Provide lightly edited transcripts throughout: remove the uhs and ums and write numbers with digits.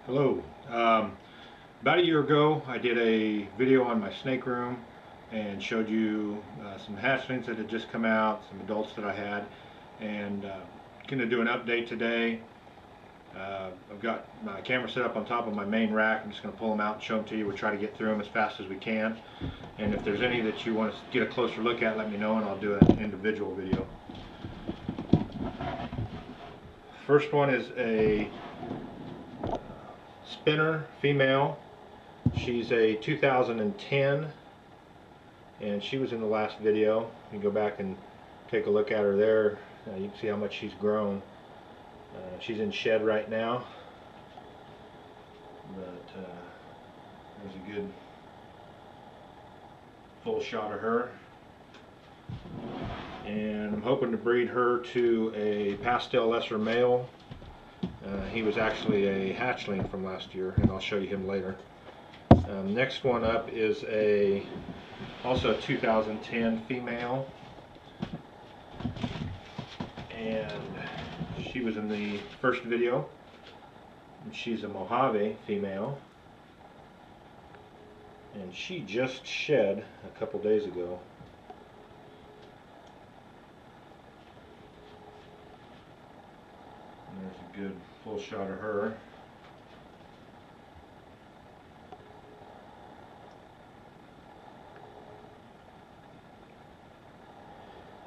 Hello. About a year ago, I did a video on my snake room and showed you some hatchlings that had just come out, some adults that I had, and going to do an update today. I've got my camera set up on top of my main rack. I'm just going to pull them out and show them to you. We'll try to get through them as fast as we can. And if there's any that you want to get a closer look at, let me know and I'll do an individual video. First one is a spinner female. She's a 2010 and she was in the last video. You can go back and take a look at her there. You can see how much she's grown. She's in shed right now, but there's a good full shot of her, and I'm hoping to breed her to a pastel lesser male. He was actually a hatchling from last year, and I'll show you him later. Next one up is also a 2010 female, and she was in the first video. And she's a Mojave female, and she just shed a couple days ago. And there's a good full shot of her.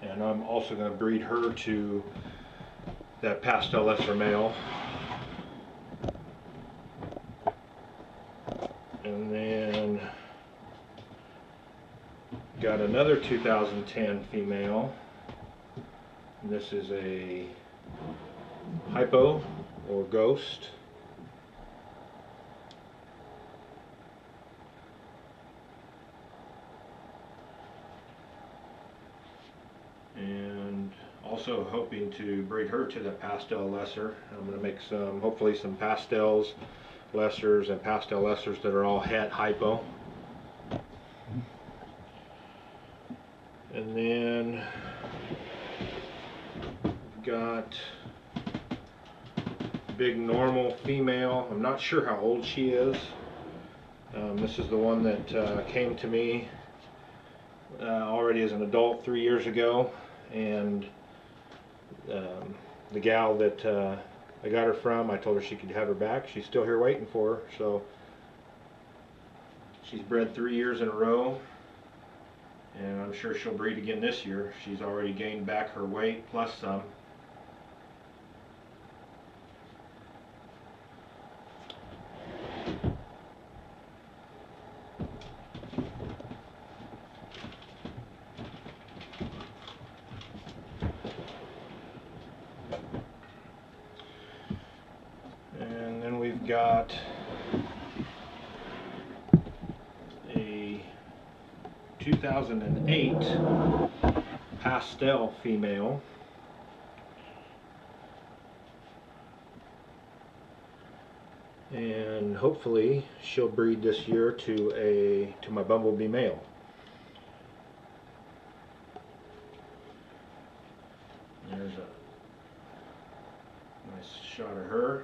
And I'm also going to breed her to that pastel lesser male. And then got another 2010 female. And this is a hypo or ghost. And also hoping to breed her to the pastel lesser. I'm going to make hopefully some pastels, lessers, and pastel lessers that are all het hypo. And then we've got big normal female. I'm not sure how old she is. This is the one that came to me already as an adult 3 years ago, and the gal that I got her from, I told her she could have her back. She's still here waiting for her. So she's bred 3 years in a row, and I'm sure she'll breed again this year. She's already gained back her weight plus some. And then we've got a 2008 pastel female. And hopefully she'll breed this year to my bumblebee male. There's a nice shot of her.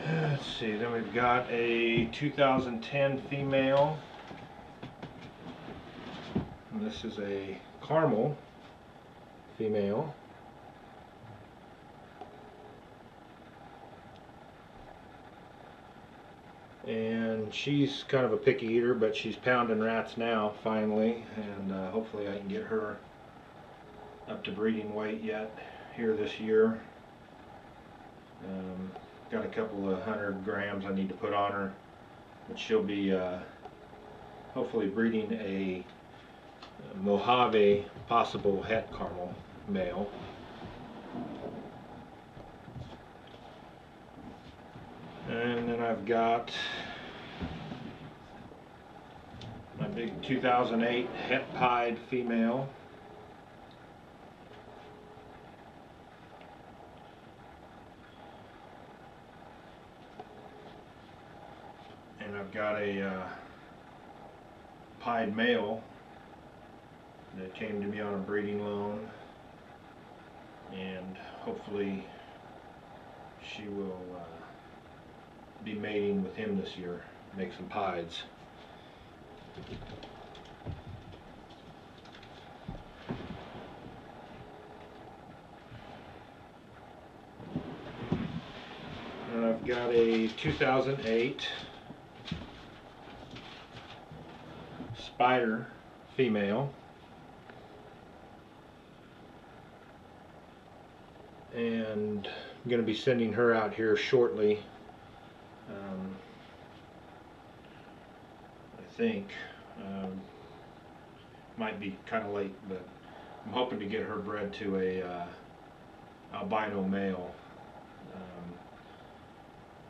Let's see, then we've got a 2010 female. And this is a caramel female. And she's kind of a picky eater, but she's pounding rats now, finally. And hopefully I can get her up to breeding weight yet here this year. Got a couple of 100 grams I need to put on her, but she'll be hopefully breeding a Mojave possible het caramel male. And then I've got my big 2008 het pied female. And I've got a pied male that came to me on a breeding loan, and hopefully she will be mating with him this year, make some pieds. And I've got a 2008 spider female, and I'm going to be sending her out here shortly. I think might be kind of late, but I'm hoping to get her bred to a albino male.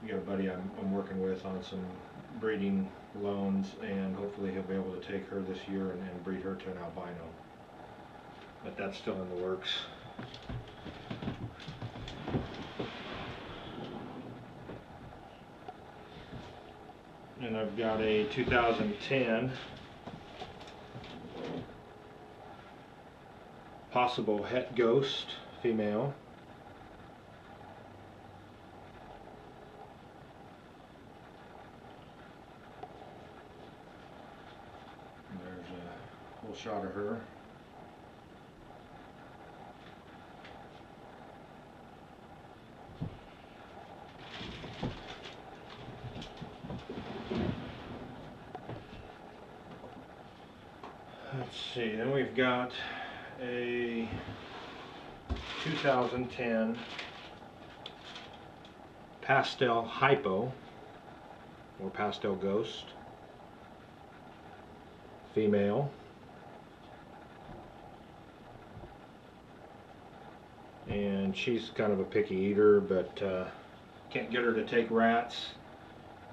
I got a buddy I'm working with on some breeding loans, and hopefully he'll be able to take her this year and breed her to an albino. But that's still in the works. And I've got a 2010 possible het ghost female. And there's a whole shot of her. Let's see, then we've got a 2010 pastel hypo, or pastel ghost female. And she's kind of a picky eater, but can't get her to take rats,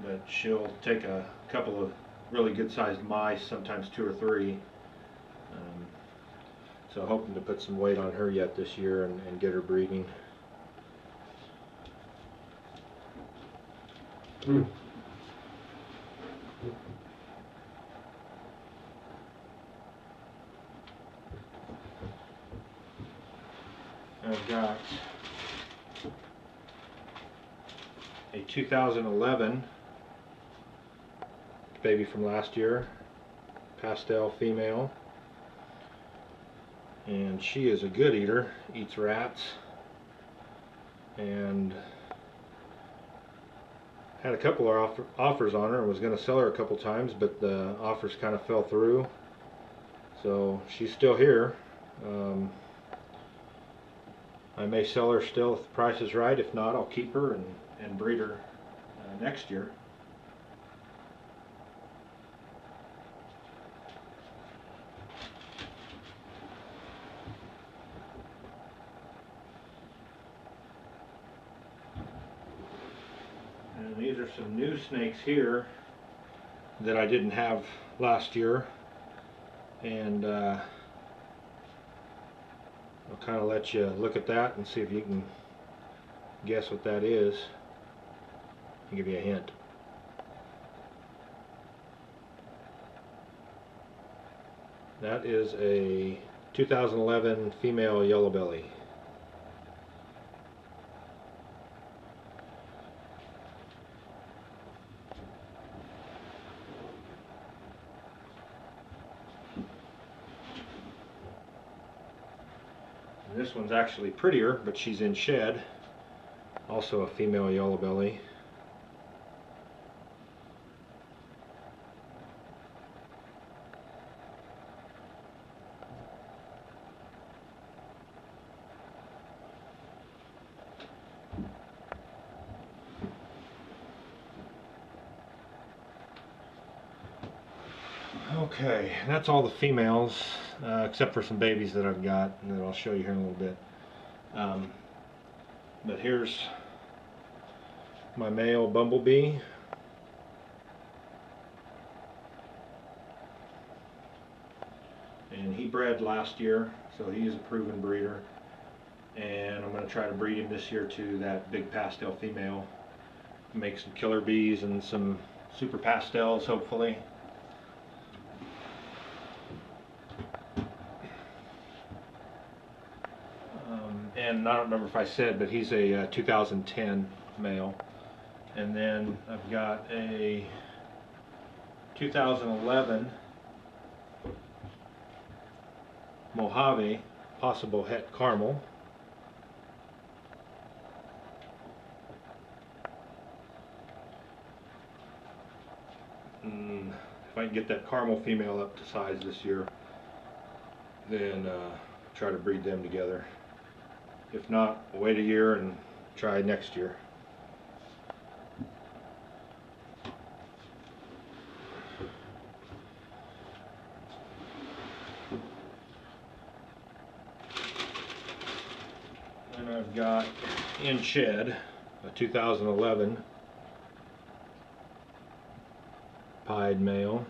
but she'll take a couple of really good sized mice, sometimes 2 or 3. So hoping to put some weight on her yet this year and get her breeding. I've got a 2011 baby from last year, pastel female. And she is a good eater, eats rats, and had a couple of offers on her and was going to sell her a couple times, but the offers kind of fell through. So she's still here. I may sell her still if the price is right. If not, I'll keep her and breed her next year. And these are some new snakes here that I didn't have last year, and I'll kind of let you look at that and see if you can guess what that is. I'll give you a hint. That is a 2011 female yellow belly. This one's actually prettier, but she's in shed. Also a female yellow belly. Okay, that's all the females, except for some babies that I've got, and that I'll show you here in a little bit. But here's my male bumblebee. And he bred last year, so he is a proven breeder. And I'm going to try to breed him this year to that big pastel female. Make some killer bees and some super pastels, hopefully. And I don't remember if I said, but he's a 2010 male. And then I've got a 2011 Mojave, possible het caramel. If I can get that caramel female up to size this year, then try to breed them together. If not, wait a year and try next year. And I've got in shed a 2011 pied male.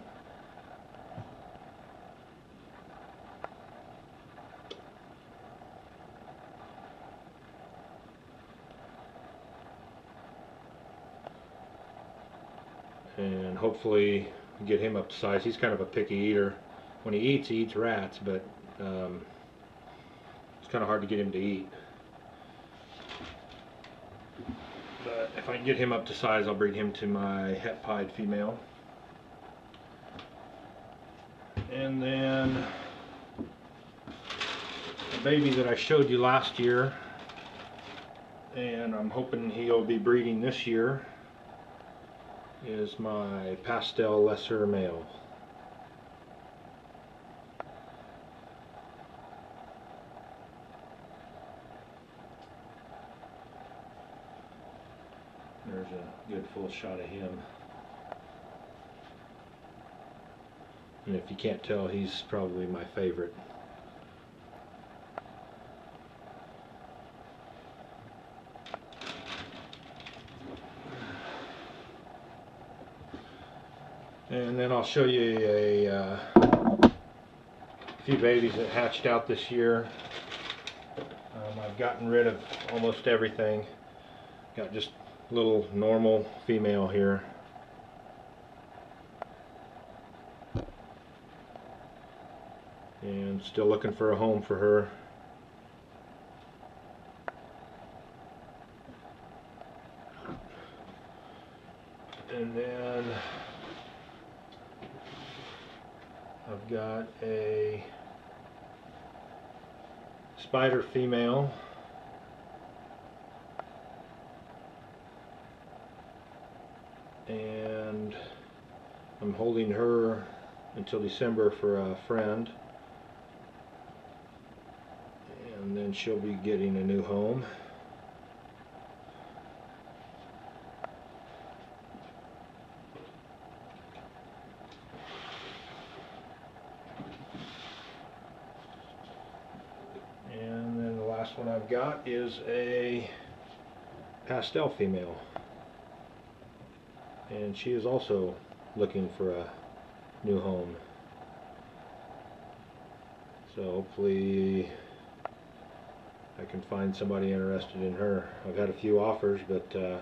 And hopefully get him up to size. He's kind of a picky eater. When he eats rats, but it's kind of hard to get him to eat. But if I can get him up to size, I'll breed him to my het pied female. And then a baby that I showed you last year, and I'm hoping he'll be breeding this year, is my pastel lesser male. There's a good full shot of him. And if you can't tell, he's probably my favorite. And then I'll show you a few babies that hatched out this year. I've gotten rid of almost everything. Got just a little normal female here. And still looking for a home for her. And then I've got a spider female, and I'm holding her until December for a friend, and then she'll be getting a new home. And then the last one I've got is a pastel female, and she is also looking for a new home. So hopefully I can find somebody interested in her. I've had a few offers, but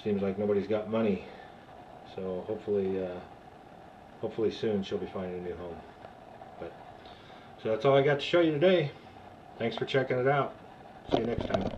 seems like nobody's got money. So hopefully soon she'll be finding a new home. So that's all I got to show you today. Thanks for checking it out. See you next time.